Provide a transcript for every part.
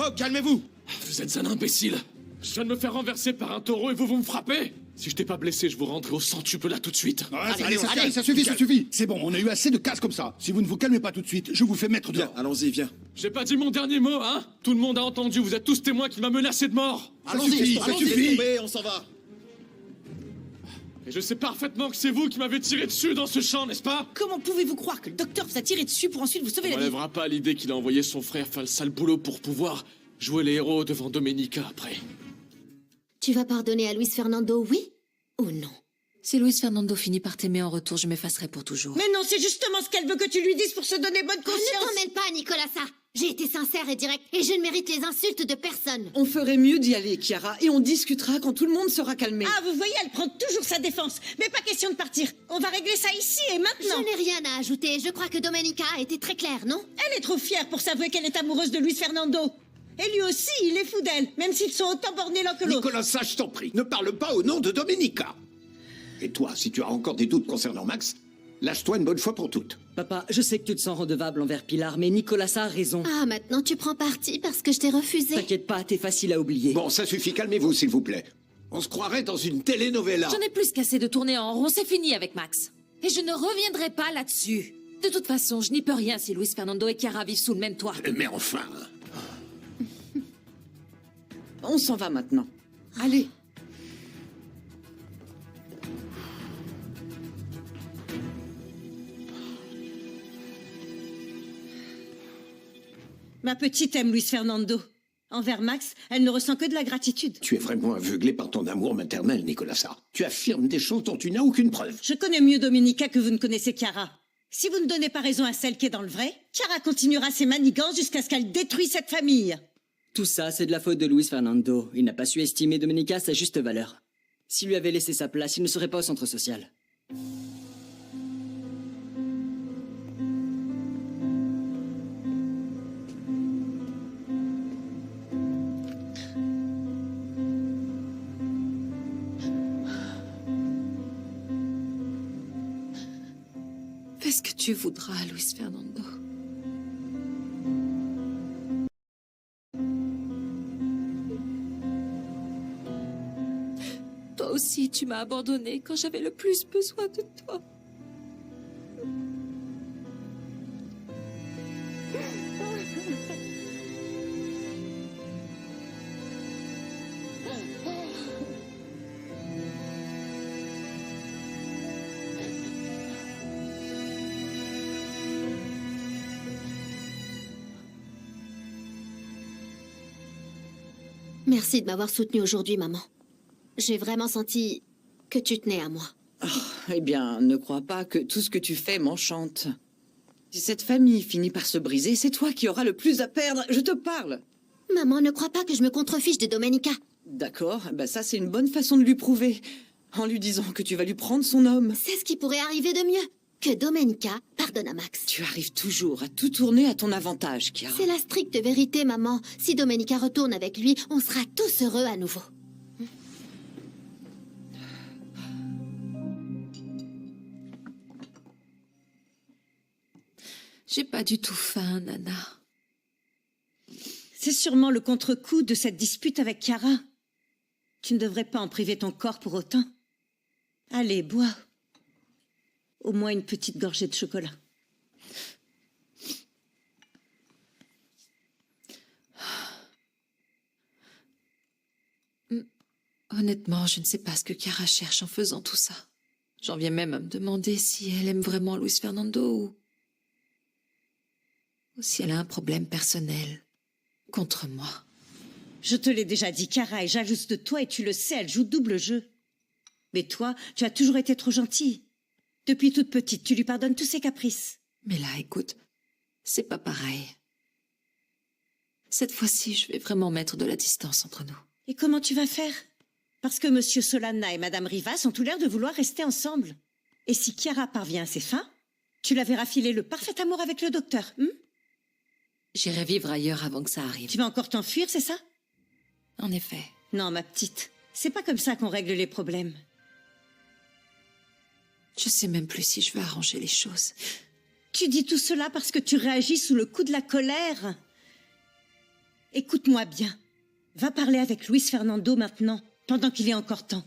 Oh, calmez-vous! Vous êtes un imbécile. Je viens de me faire renverser par un taureau et vous me frappez. Si je t'ai pas blessé, je vous rendrai au centuple là tout de suite. Allez, ça suffit. C'est bon, on a eu assez de casse comme ça. Si vous ne vous calmez pas tout de suite, je vous fais mettre dehors. Allons-y, viens. J'ai pas dit mon dernier mot, hein? Tout le monde a entendu, vous êtes tous témoins qu'il m'a menacé de mort. Ça suffit. On s'en va. Et je sais parfaitement que c'est vous qui m'avez tiré dessus dans ce champ, n'est-ce pas? Comment pouvez-vous croire que le docteur vous a tiré dessus pour ensuite vous sauver On la vie? n'enlèvera pas l'idée qu'il a envoyé son frère faire le sale boulot pour pouvoir jouer les héros devant Domenica après. Tu vas pardonner à Luis Fernando, oui ou non? Si Luis Fernando finit par t'aimer en retour, je m'effacerai pour toujours. Mais non, c'est justement ce qu'elle veut que tu lui dises pour se donner bonne Ne conscience. t'en mêle pas, Nicolasa. J'ai été sincère et directe, et je ne mérite les insultes de personne. On ferait mieux d'y aller, Chiara, et on discutera quand tout le monde sera calmé. Ah, vous voyez, elle prend toujours sa défense. Mais pas question de partir. On va régler ça ici et maintenant. Je n'ai rien à ajouter. Je crois que Domenica a été très claire, non? Elle est trop fière pour s'avouer qu'elle est amoureuse de Luis Fernando. Et lui aussi, il est fou d'elle, même s'ils sont autant bornés l'un que l'autre. Nicolas, ça, je t'en prie, ne parle pas au nom de Domenica. Et toi, si tu as encore des doutes concernant Max, lâche-toi une bonne fois pour toutes. Papa, je sais que tu te sens redevable envers Pilar, mais Nicolas a raison. Ah, maintenant tu prends parti parce que je t'ai refusé. T'inquiète pas, t'es facile à oublier. Bon, ça suffit, calmez-vous, s'il vous plaît. On se croirait dans une telenovela. J'en ai plus qu'assé de tourner en rond, c'est fini avec Max. Et je ne reviendrai pas là-dessus. De toute façon, je n'y peux rien si Luis Fernando et Chiara vivent sous le même toit. Mais enfin... On s'en va maintenant. Allez. Ma petite aime Luis Fernando. Envers Max, elle ne ressent que de la gratitude. Tu es vraiment aveuglé par ton amour maternel, Nicolasa. Tu affirmes des choses dont tu n'as aucune preuve. Je connais mieux Domenica que vous ne connaissez Chiara. Si vous ne donnez pas raison à celle qui est dans le vrai, Chiara continuera ses manigances jusqu'à ce qu'elle détruise cette famille. Tout ça, c'est de la faute de Luis Fernando. Il n'a pas su estimer Domenica à sa juste valeur. S'il lui avait laissé sa place, il ne serait pas au centre social. Fais ce que tu voudras, Luis Fernando. Toi aussi, tu m'as abandonné quand j'avais le plus besoin de toi. Merci de m'avoir soutenue aujourd'hui, maman. J'ai vraiment senti que tu tenais à moi. Eh bien, ne crois pas que tout ce que tu fais m'enchante. Si cette famille finit par se briser, c'est toi qui auras le plus à perdre. Je te parle. Maman, ne crois pas que je me contrefiche de Domenica. D'accord, ben ça c'est une bonne façon de lui prouver. En lui disant que tu vas lui prendre son homme. C'est ce qui pourrait arriver de mieux. Que Domenica pardonne à Max. Tu arrives toujours à tout tourner à ton avantage, Chiara. C'est la stricte vérité, maman. Si Domenica retourne avec lui, on sera tous heureux à nouveau. J'ai pas du tout faim, Nana. C'est sûrement le contre-coup de cette dispute avec Chiara. Tu ne devrais pas en priver ton corps pour autant. Allez, bois. Au moins une petite gorgée de chocolat. Honnêtement, je ne sais pas ce que Chiara cherche en faisant tout ça. J'en viens même à me demander si elle aime vraiment Luis Fernando ou si elle a un problème personnel contre moi. Je te l'ai déjà dit, Chiara est jalouse de toi et tu le sais, elle joue double jeu. Mais toi, tu as toujours été trop gentille. Depuis toute petite, tu lui pardonnes tous ses caprices. Mais là, écoute, c'est pas pareil. Cette fois-ci, je vais vraiment mettre de la distance entre nous. Et comment tu vas faire? Parce que Monsieur Solana et Madame Rivas ont tout l'air de vouloir rester ensemble. Et si Chiara parvient à ses fins, tu la verras filer le parfait amour avec le docteur, J'irai vivre ailleurs avant que ça arrive. Tu vas encore t'enfuir, c'est ça? En effet. Non, ma petite, c'est pas comme ça qu'on règle les problèmes. Je sais même plus si je veux arranger les choses. Tu dis tout cela parce que tu réagis sous le coup de la colère. Écoute-moi bien. Va parler avec Luis Fernando maintenant, pendant qu'il est encore temps.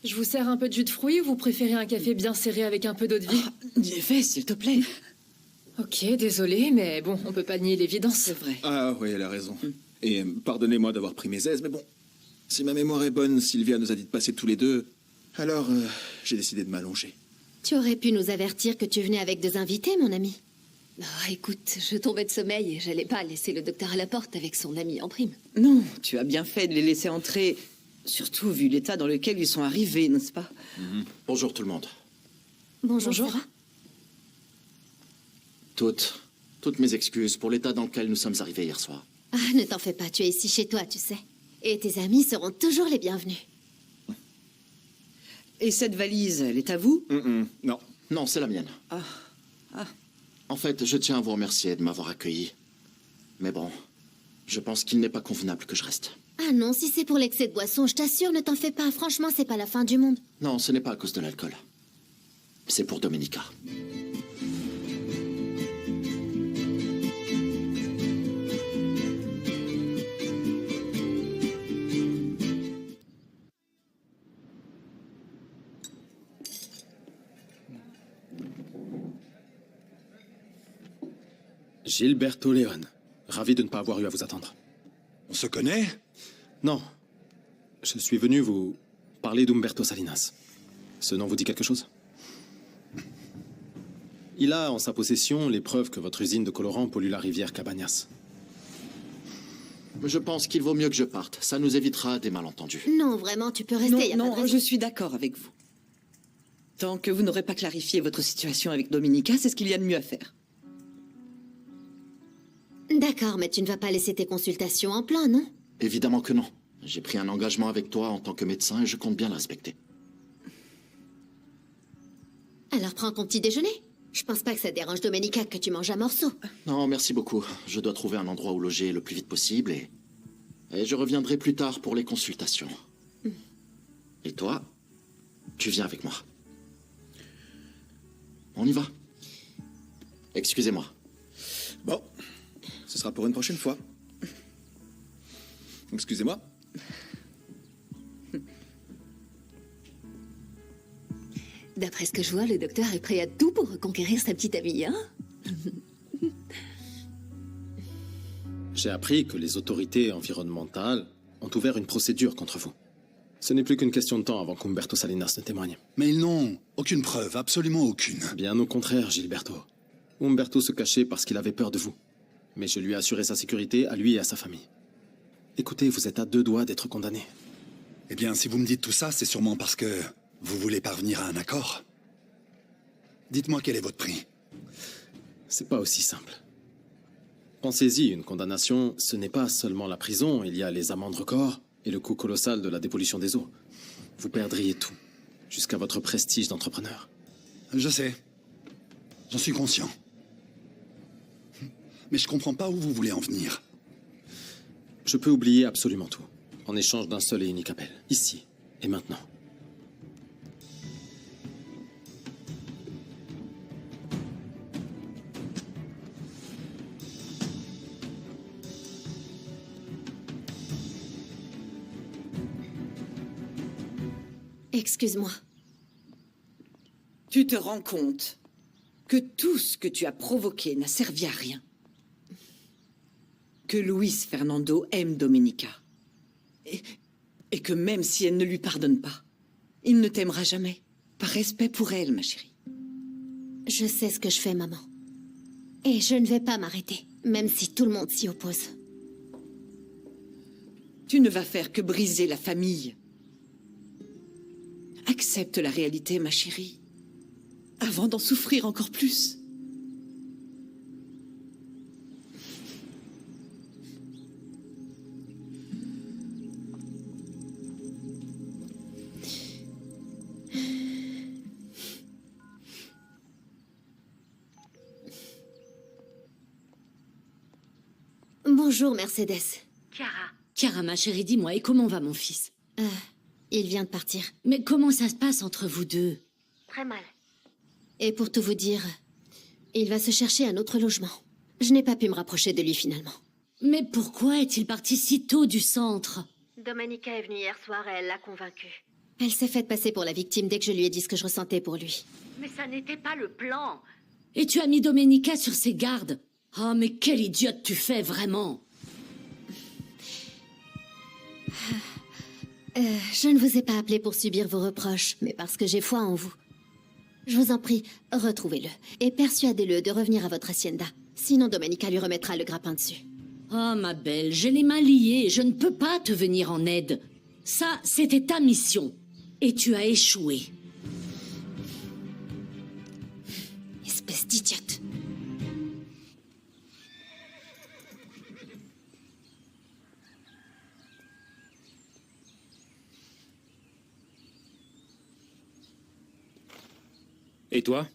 Je vous sers un peu de jus de fruits ou vous préférez un café bien serré avec un peu d'eau de vie? Fais, s'il te plaît. Ok, désolé, mais bon, on peut pas nier l'évidence. C'est vrai. Ah oui, elle a raison. Et pardonnez-moi d'avoir pris mes aises, mais bon, si ma mémoire est bonne, Sylvia nous a dit de passer tous les deux. Alors, j'ai décidé de m'allonger. Tu aurais pu nous avertir que tu venais avec 2 invités, mon ami. Écoute, je tombais de sommeil et j'allais pas laisser le docteur à la porte avec son ami en prime. Non, tu as bien fait de les laisser entrer. Surtout vu l'état dans lequel ils sont arrivés, n'est-ce pas? Bonjour tout le monde. Bonjour, Bonjour. Sarah. Toutes mes excuses pour l'état dans lequel nous sommes arrivés hier soir. Ah, ne t'en fais pas, tu es ici chez toi, tu sais. Et tes amis seront toujours les bienvenus. Et cette valise, elle est à vous? Non. Non, c'est la mienne. En fait, je tiens à vous remercier de m'avoir accueilli. Mais bon, je pense qu'il n'est pas convenable que je reste. Ah non, si c'est pour l'excès de boisson, je t'assure, ne t'en fais pas. Franchement, c'est pas la fin du monde. Non, ce n'est pas à cause de l'alcool. C'est pour Domenica. Gilberto Leone. Ravi de ne pas avoir eu à vous attendre. On se connaît? Non. Je suis venu vous parler d'Humberto Salinas. Ce nom vous dit quelque chose? Il a en sa possession les preuves que votre usine de colorants pollue la rivière Cabañas. Je pense qu'il vaut mieux que je parte. Ça nous évitera des malentendus. Non, vraiment, tu peux rester. y a pas de Non, raison. je suis d'accord avec vous. Tant que vous n'aurez pas clarifié votre situation avec Domenica, c'est ce qu'il y a de mieux à faire. D'accord, mais tu ne vas pas laisser tes consultations en plan, non? Évidemment que non. J'ai pris un engagement avec toi en tant que médecin et je compte bien le respecter. Alors prends ton petit déjeuner. Je pense pas que ça dérange Domenica que tu manges à morceaux. Non, merci beaucoup. Je dois trouver un endroit où loger le plus vite possible et je reviendrai plus tard pour les consultations. Et toi, tu viens avec moi. On y va. Excusez-moi. Bon, ce sera pour une prochaine fois. Excusez-moi. D'après ce que je vois, le docteur est prêt à tout pour reconquérir sa petite amie, hein? J'ai appris que les autorités environnementales ont ouvert une procédure contre vous. Ce n'est plus qu'une question de temps avant qu'Humberto Salinas ne témoigne. Mais ils n'ont aucune preuve, absolument aucune. Bien au contraire, Gilberto. Humberto se cachait parce qu'il avait peur de vous. Mais je lui ai assuré sa sécurité à lui et à sa famille. Écoutez, vous êtes à 2 doigts d'être condamné. Eh bien, si vous me dites tout ça, c'est sûrement parce que vous voulez parvenir à un accord. Dites-moi quel est votre prix. C'est pas aussi simple. Pensez-y, une condamnation, ce n'est pas seulement la prison, il y a les amendes records et le coût colossal de la dépollution des eaux. Vous perdriez tout, jusqu'à votre prestige d'entrepreneur. Je sais. J'en suis conscient. Mais je comprends pas où vous voulez en venir. Je peux oublier absolument tout, en échange d'un seul et unique appel, ici et maintenant. Excuse-moi. Tu te rends compte que tout ce que tu as provoqué n'a servi à rien? que Luis Fernando aime Domenica. Et que même si elle ne lui pardonne pas, il ne t'aimera jamais. Par respect pour elle, ma chérie. Je sais ce que je fais, maman. Et je ne vais pas m'arrêter, même si tout le monde s'y oppose. Tu ne vas faire que briser la famille. Accepte la réalité, ma chérie, avant d'en souffrir encore plus. Bonjour, Mercedes. Chiara, ma chérie, dis-moi, et comment va mon fils? Il vient de partir. Mais comment ça se passe entre vous deux? Très mal. Et pour tout vous dire, il va se chercher un autre logement. Je n'ai pas pu me rapprocher de lui finalement. Mais pourquoi est-il parti si tôt du centre? Domenica est venue hier soir et elle l'a convaincue. Elle s'est faite passer pour la victime dès que je lui ai dit ce que je ressentais pour lui. Mais ça n'était pas le plan. Et tu as mis Domenica sur ses gardes? Oh, mais quelle idiote tu fais, vraiment! Je ne vous ai pas appelé pour subir vos reproches, mais parce que j'ai foi en vous. Je vous en prie, retrouvez-le et persuadez-le de revenir à votre hacienda. Sinon, Domenica lui remettra le grappin dessus. Oh, ma belle, j'ai les mains liées, je ne peux pas te venir en aide. Ça, c'était ta mission. Et tu as échoué. Espèce d'idiote. Et toi?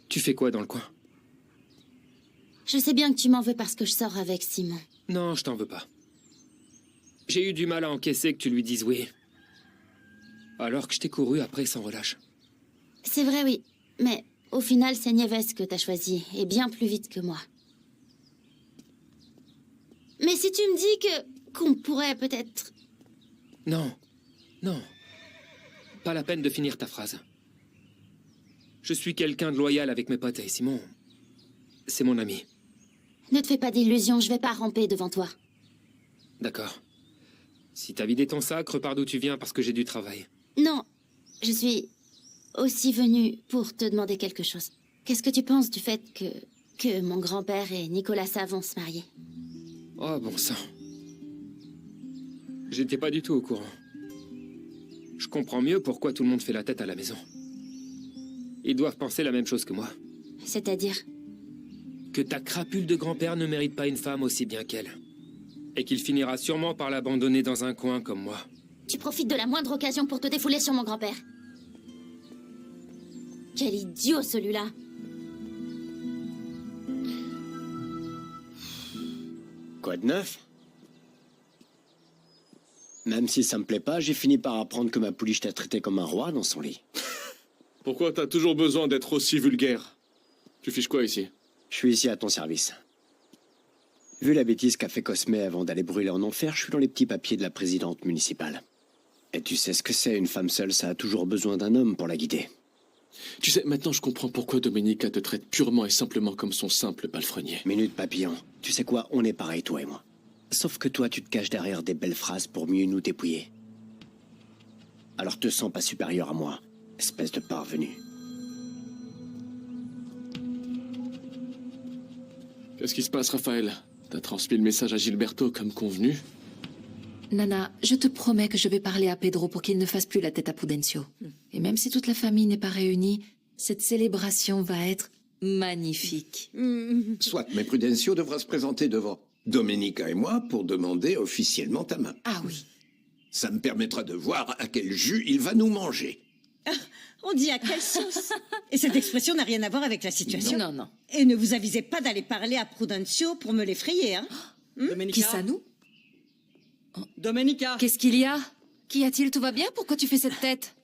Tu fais quoi dans le coin? Je sais bien que tu m'en veux parce que je sors avec Simon. Non, je t'en veux pas. J'ai eu du mal à encaisser que tu lui dises oui. Alors que je t'ai couru après sans relâche. C'est vrai, oui. Mais au final, c'est Nieves que t'as choisi, et bien plus vite que moi. Mais si tu me dis qu'on pourrait peut-être... Non, non. Pas la peine de finir ta phrase. Je suis quelqu'un de loyal avec mes potes et Simon, c'est mon ami. Ne te fais pas d'illusions, je vais pas ramper devant toi. D'accord. Si t'as vidé ton sac, repars d'où tu viens parce que j'ai du travail. Non, je suis aussi venue pour te demander quelque chose. Qu'est-ce que tu penses du fait que mon grand-père et Nicolasa vont se marier? Oh, bon sang. J'étais pas du tout au courant. Je comprends mieux pourquoi tout le monde fait la tête à la maison. Ils doivent penser la même chose que moi. C'est-à-dire? Que ta crapule de grand-père ne mérite pas une femme aussi bien qu'elle. Et qu'il finira sûrement par l'abandonner dans un coin comme moi. Tu profites de la moindre occasion pour te défouler sur mon grand-père. Quel idiot, celui-là! Quoi de neuf? Même si ça me plaît pas, j'ai fini par apprendre que ma pouliche t'a traité comme un roi dans son lit. Pourquoi t'as toujours besoin d'être aussi vulgaire? Tu fiches quoi ici? Je suis ici à ton service. Vu la bêtise qu'a fait Cosme avant d'aller brûler en enfer, je suis dans les petits papiers de la présidente municipale. Et tu sais ce que c'est, une femme seule, ça a toujours besoin d'un homme pour la guider. Tu sais, maintenant je comprends pourquoi Domenica te traite purement et simplement comme son simple palefrenier. Minute papillon. Tu sais quoi, on est pareil, toi et moi. Sauf que toi, tu te caches derrière des belles phrases pour mieux nous dépouiller. Alors te sens pas supérieur à moi, espèce de parvenu. Qu'est-ce qui se passe, Raphaël? T'as transmis le message à Gilberto comme convenu? Nana, je te promets que je vais parler à Pedro pour qu'il ne fasse plus la tête à Prudencio. Et même si toute la famille n'est pas réunie, cette célébration va être magnifique. Soit, mais Prudencio devra se présenter devant Domenica et moi pour demander officiellement ta main. Ah oui. Ça me permettra de voir à quel jus il va nous manger. Ah, on dit à quelle sauce? Et cette expression n'a rien à voir avec la situation. Non, non. Et ne vous avisez pas d'aller parler à Prudencio pour me l'effrayer, hein? Qui ça, nous? Domenica! Qu'est-ce qu'il y a? Qu'y a-t-il? Tout va bien? Pourquoi tu fais cette tête?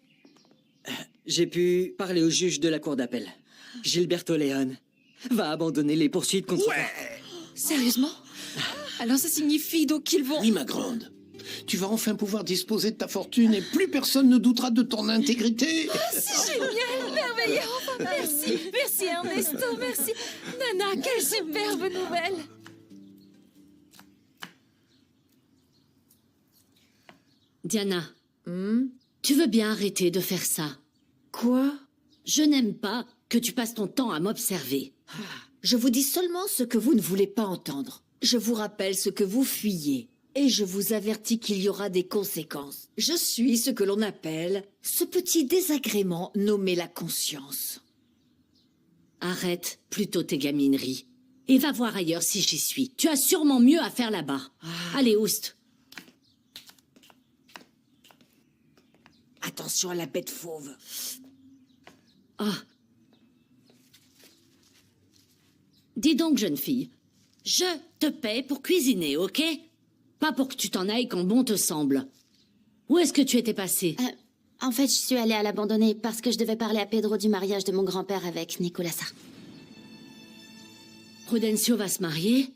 J'ai pu parler au juge de la cour d'appel. Gilberto Leon va abandonner les poursuites contre... Ouais! Sérieusement? Alors ça signifie donc qu'ils vont... Oui, ma grande. Tu vas enfin pouvoir disposer de ta fortune et plus personne ne doutera de ton intégrité. C'est génial, merveilleux! Ça y est, enfin, merci. Merci Ernesto, merci. Nana, quelle superbe nouvelle. Diana, tu veux bien arrêter de faire ça? Quoi? Je n'aime pas que tu passes ton temps à m'observer. Je vous dis seulement ce que vous ne voulez pas entendre. Je vous rappelle ce que vous fuyez. Et je vous avertis qu'il y aura des conséquences. Je suis ce que l'on appelle ce petit désagrément nommé la conscience. Arrête plutôt tes gamineries. Et va voir ailleurs si j'y suis. Tu as sûrement mieux à faire là-bas. Allez, oust. Attention à la bête fauve. Ah. Dis donc, jeune fille, je te paie pour cuisiner, ok? Pas pour que tu t'en ailles quand bon te semble. Où est-ce que tu étais passée? En fait, je suis allée à l'abandonner parce que je devais parler à Pedro du mariage de mon grand-père avec Nicolasa. Prudencio va se marier?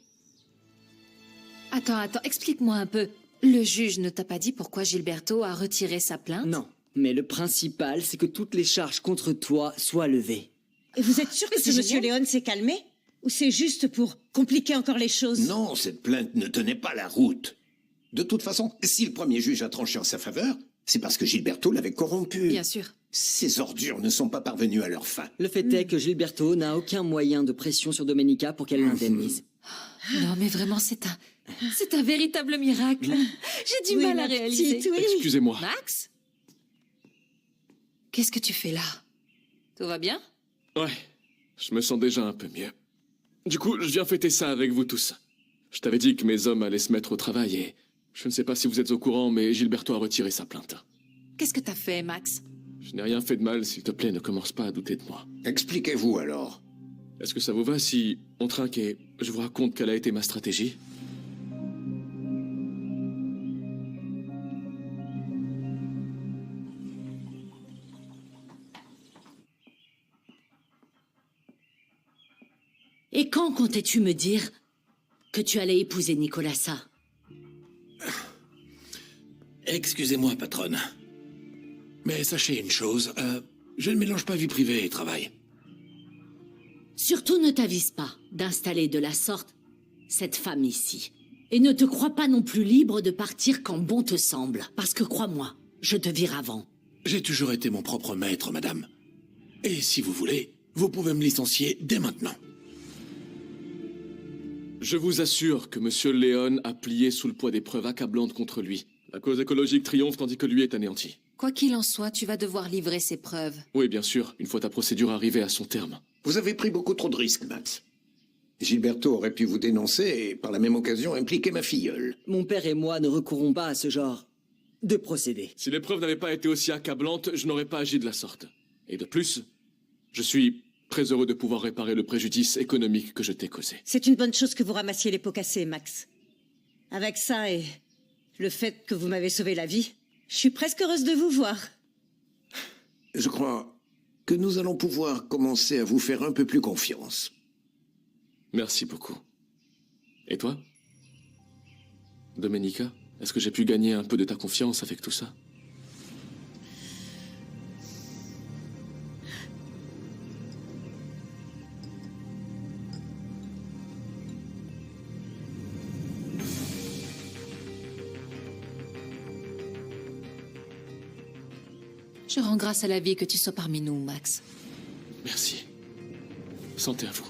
Attends, explique-moi un peu. Le juge ne t'a pas dit pourquoi Gilberto a retiré sa plainte? Non, mais le principal, c'est que toutes les charges contre toi soient levées. Et vous êtes sûr que C'est Monsieur génial. Léon s'est calmé? Ou c'est juste pour compliquer encore les choses? Non, cette plainte ne tenait pas la route. De toute façon, si le premier juge a tranché en sa faveur, c'est parce que Gilberto l'avait corrompu. Bien sûr. Ces ordures ne sont pas parvenues à leur fin. Le fait est que Gilberto n'a aucun moyen de pression sur Domenica pour qu'elle l'indemnise. Non, mais vraiment, c'est un véritable miracle. J'ai du Oui, mal à ma réaliser. petite, oui. Excusez-moi. Max? Qu'est-ce que tu fais là? Tout va bien? Ouais, je me sens déjà un peu mieux. Du coup, je viens fêter ça avec vous tous. Je t'avais dit que mes hommes allaient se mettre au travail et je ne sais pas si vous êtes au courant, mais Gilberto a retiré sa plainte. Qu'est-ce que t'as fait, Max? Je n'ai rien fait de mal, s'il te plaît, ne commence pas à douter de moi. Expliquez-vous alors. Est-ce que ça vous va si on trinque et je vous raconte quelle a été ma stratégie? Et quand comptais-tu me dire que tu allais épouser Nicolasa? Excusez-moi, patronne. Mais sachez une chose, je ne mélange pas vie privée et travail. Surtout ne t'avise pas d'installer de la sorte cette femme ici. Et ne te crois pas non plus libre de partir quand bon te semble. Parce que crois-moi, je te vire avant. J'ai toujours été mon propre maître, madame. Et si vous voulez, vous pouvez me licencier dès maintenant. Je vous assure que Monsieur Léon a plié sous le poids des preuves accablantes contre lui. La cause écologique triomphe tandis que lui est anéanti. Quoi qu'il en soit, tu vas devoir livrer ces preuves. Oui, bien sûr, une fois ta procédure arrivée à son terme. Vous avez pris beaucoup trop de risques, Max. Gilberto aurait pu vous dénoncer et, par la même occasion, impliquer ma filleule. Mon père et moi ne recourons pas à ce genre de procédé. Si les preuves n'avaient pas été aussi accablantes, je n'aurais pas agi de la sorte. Et de plus, je suis très heureux de pouvoir réparer le préjudice économique que je t'ai causé. C'est une bonne chose que vous ramassiez les pots cassés, Max. Avec ça et le fait que vous m'avez sauvé la vie, je suis presque heureuse de vous voir. Je crois que nous allons pouvoir commencer à vous faire un peu plus confiance. Merci beaucoup. Et toi? Domenica, est-ce que j'ai pu gagner un peu de ta confiance avec tout ça? Je rends grâce à la vie que tu sois parmi nous, Max. Merci. Santé à vous.